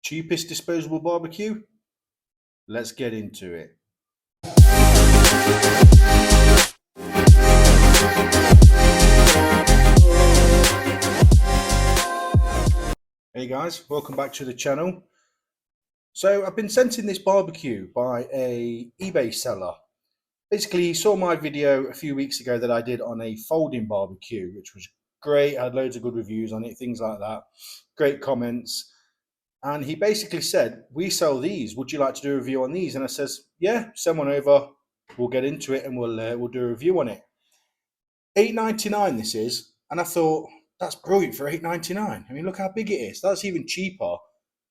Cheapest disposable barbecue? Let's get into it. Hey guys, welcome back to the channel. So I've been sent in this barbecue by a eBay seller. Basically, he saw my video a few weeks ago that I did on a folding barbecue, which was great. I had loads of good reviews on it, things like that. Great comments. And he basically said, we sell these. Would you like to do a review on these? And I says, yeah, send one over. We'll get into it and we'll do a review on it. $8.99 this is. And I thought, that's brilliant for $8.99. I mean, look how big it is. That's even cheaper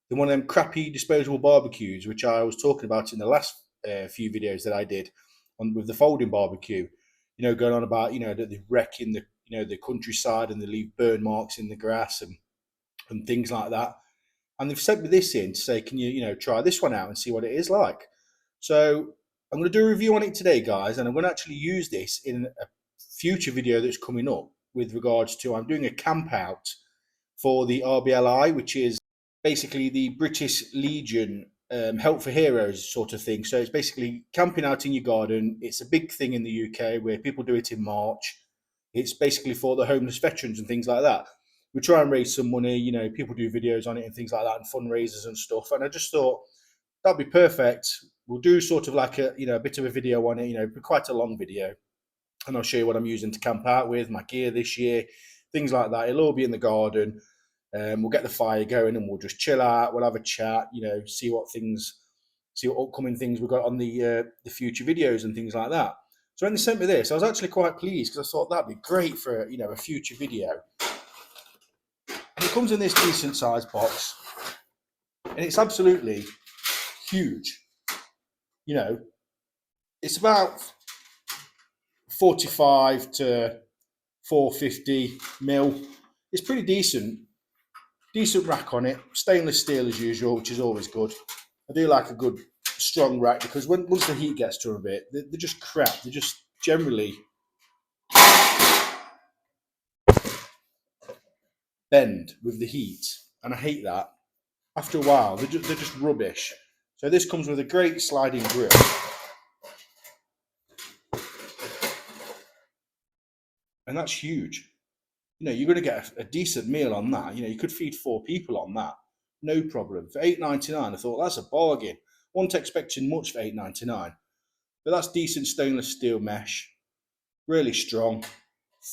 than one of them crappy disposable barbecues, which I was talking about in the last few videos that I did with the folding barbecue. You know, going on about, that they wreck in the, the countryside and they leave burn marks in the grass and things like that. And they've sent me this in to say, can you, try this one out and see what it is like. So I'm going to do a review on it today, guys, and I'm going to actually use this in a future video that's coming up with regards to, I'm doing a camp out for the RBLI, which is basically the British Legion Help for Heroes sort of thing. So it's basically camping out in your garden. It's a big thing in the UK where people do it in March. It's basically for the homeless veterans and things like that. We try and raise some money, people do videos on it and things like that and fundraisers and stuff. And I just thought that'd be perfect. We'll do sort of like a bit of a video on it, quite a long video. And I'll show you what I'm using to camp out with, my gear this year, things like that. It'll all be in the garden. We'll get the fire going and we'll just chill out. We'll have a chat, see what upcoming things we've got on the future videos and things like that. So when they sent me this, I was actually quite pleased because I thought that'd be great for a future video. And it comes in this decent sized box, and it's absolutely huge. It's about 45 to 450 mil. It's pretty decent rack on it. Stainless steel as usual, which is always good. I do like a good strong rack because once the heat gets to them a bit, they're just crap. They're just generally bend with the heat, and I hate that. After a while, they're just rubbish. So this comes with a great sliding grill. And that's huge. You're going to get a decent meal on that. You could feed 4 people on that. No problem. For $8.99, I thought that's a bargain. Wasn't expecting much for $8.99. But that's decent stainless steel mesh. Really strong.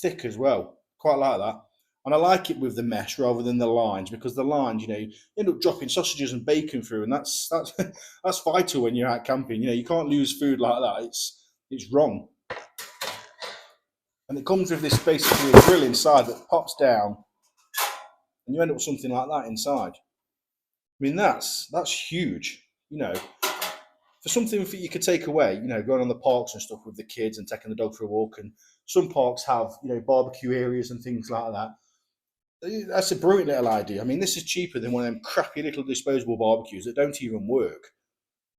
Thick as well. Quite like that. And I like it with the mesh rather than the lines, because the lines, you end up dropping sausages and bacon through, and that's that's vital when you're out camping. You can't lose food like that. It's wrong. And it comes with this basically a grill inside that pops down, and you end up with something like that inside. I mean, that's huge. For something that you could take away, going on the parks and stuff with the kids and taking the dog for a walk. And some parks have, barbecue areas and things like that. That's a brilliant little idea. I mean, this is cheaper than one of them crappy little disposable barbecues that don't even work.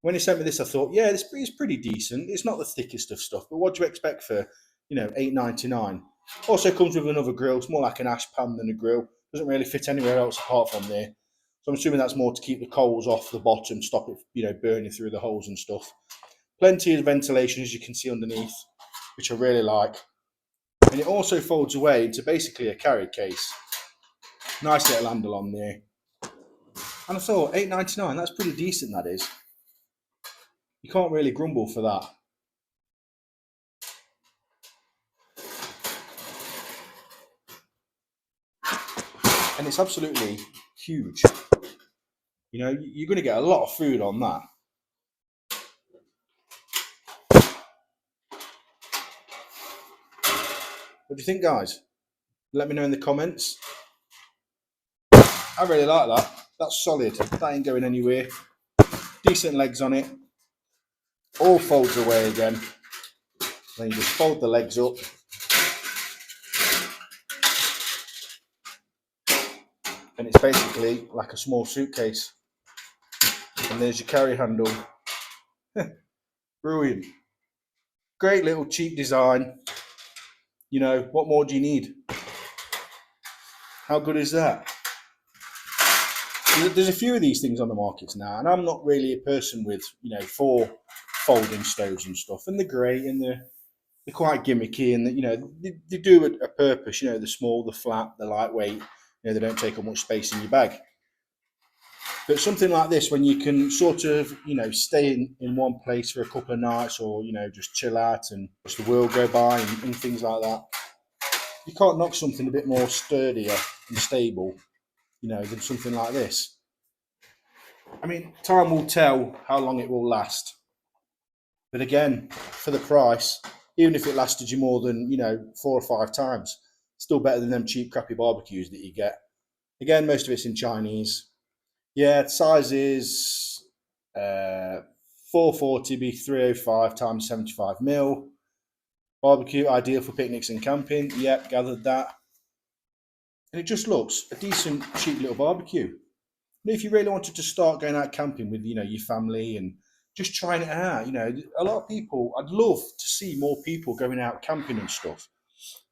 When he sent me this, I thought, yeah, this is pretty decent. It's not the thickest of stuff, but what do you expect for, $8.99? Also comes with another grill. It's more like an ash pan than a grill. Doesn't really fit anywhere else apart from there. So I'm assuming that's more to keep the coals off the bottom, stop it, burning through the holes and stuff. Plenty of ventilation, as you can see underneath, which I really like. And it also folds away into basically a carry case. Nice little handle on there. And I thought, $8.99, that's pretty decent, that is. You can't really grumble for that. And it's absolutely huge. You're going to get a lot of food on that. What do you think, guys? Let me know in the comments. I really like that. That's solid. That ain't going anywhere. Decent legs on it. All folds away again. Then you just fold the legs up. And it's basically like a small suitcase. And there's your carry handle. Brilliant. Great little cheap design. What more do you need? How good is that? There's a few of these things on the markets now, and I'm not really a person with, you know, 4 folding stoves and stuff, and they're great and they're quite gimmicky, and you know they do a purpose. You know, they're small, they're flat, they're lightweight. You know, they don't take up much space in your bag. But something like this, when you can sort of, you know, stay in one place for a couple of nights, or you know, just chill out and watch the world go by and things like that, you can't knock something a bit more sturdier and stable, you know, than something like this. I mean, time will tell how long it will last. But again, for the price, even if it lasted you more than, you know, 4 or 5 times, still better than them cheap, crappy barbecues that you get. Again, most of it's in Chinese. Yeah, the size is 440 by 305 times 75 mil. Barbecue, ideal for picnics and camping. Yep, gathered that. And it just looks a decent, cheap little barbecue. If you really wanted to start going out camping with, you know, your family and just trying it out, you know, a lot of people, I'd love to see more people going out camping and stuff.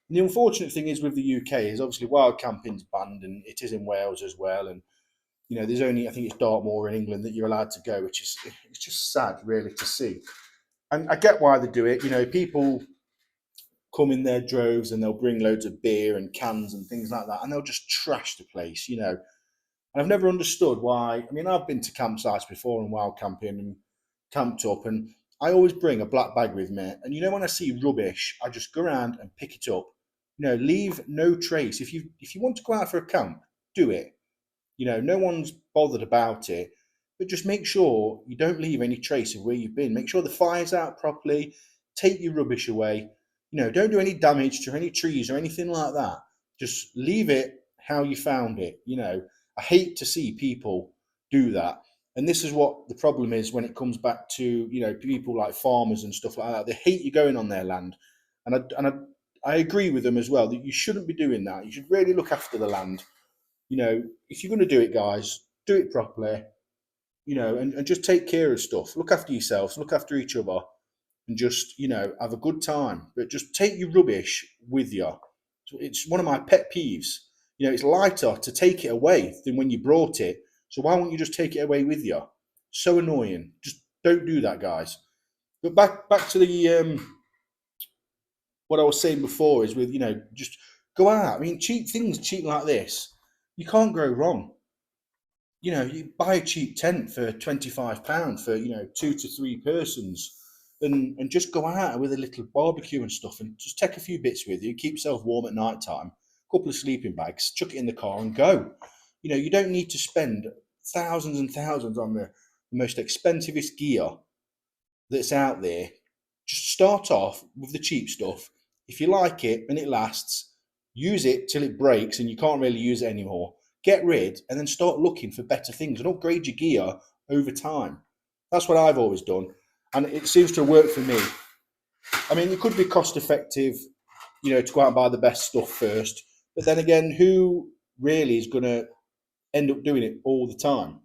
And the unfortunate thing is with the UK is obviously wild camping's banned, and it is in Wales as well. And you know, there's only, I think it's Dartmoor in England that you're allowed to go, which is, it's just sad really to see. And I get why they do it. You know, people come in their droves and they'll bring loads of beer and cans and things like that, and they'll just trash the place. You know, and I've never understood why. I mean, I've been to campsites before and wild camping and camped up, and I always bring a black bag with me. And you know, when I see rubbish, I just go around and pick it up. You know, leave no trace. If you want to go out for a camp, do it. You know, no one's bothered about it, but just make sure you don't leave any trace of where you've been. Make sure the fire's out properly. Take your rubbish away. You know, don't do any damage to any trees or anything like that. Just leave it how you found it. You know, I hate to see people do that. And this is what the problem is when it comes back to, you know, people like farmers and stuff like that. They hate you going on their land. And I agree with them as well that you shouldn't be doing that. You should really look after the land. You know, if you're going to do it, guys, do it properly, you know, and just take care of stuff. Look after yourselves, look after each other, and just, you know, have a good time. But just take your rubbish with you. It's one of my pet peeves. You know, it's lighter to take it away than when you brought it. So why won't you just take it away with you? So annoying. Just don't do that, guys. But back to the what I was saying before is with, you know, just go out. I mean, cheap things, cheap like this, you can't go wrong. You know, you buy a cheap tent for £25 for, you know, 2 to 3 persons, and just go out with a little barbecue and stuff, and just take a few bits with you, keep yourself warm at night time, a couple of sleeping bags, chuck it in the car and go. You know, you don't need to spend thousands and thousands on the most expensivest gear that's out there. Just start off with the cheap stuff. If you like it and it lasts, use it till it breaks and you can't really use it anymore. Get rid and then start looking for better things and upgrade your gear over time. That's what I've always done, and it seems to work for me. I mean, it could be cost effective, you know, to go out and buy the best stuff first, but then again, who really is going to end up doing it all the time?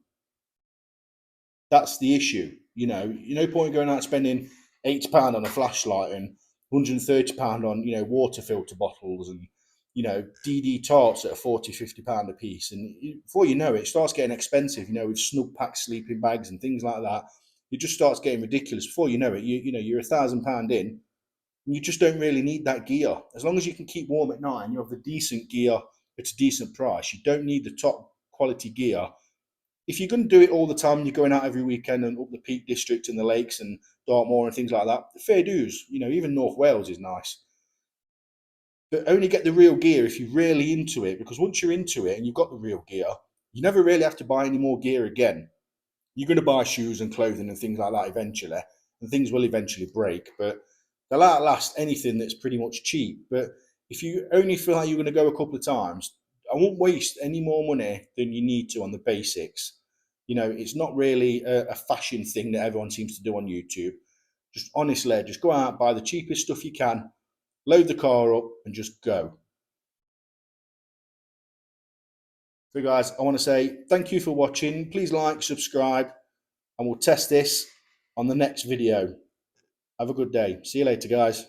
That's the issue. You no point going out spending £80 on a flashlight and £130 on, you know, water filter bottles and, you know, DD tarts that are £40, £50 a piece. And before you know it, it starts getting expensive, you know, with snug pack sleeping bags and things like that. It just starts getting ridiculous. Before you know it, you know, you're £1,000 in, and you just don't really need that gear. As long as you can keep warm at night and you have the decent gear at a decent price, you don't need the top quality gear. If you're going to do it all the time and you're going out every weekend and up the Peak District and the lakes and Dartmoor and things like that, fair dues. You know, even North Wales is nice. But only get the real gear if you're really into it, because once you're into it and you've got the real gear, you never really have to buy any more gear again. You're going to buy shoes and clothing and things like that eventually, and things will eventually break, but they'll outlast anything that's pretty much cheap. But if you only feel like you're going to go a couple of times, I won't waste any more money than you need to on the basics. You know, it's not really a fashion thing that everyone seems to do on YouTube. Just honestly, just go out, buy the cheapest stuff you can, load the car up, and just go. So, guys, I want to say thank you for watching. Please like, subscribe, and we'll test this on the next video. Have a good day. See you later, guys.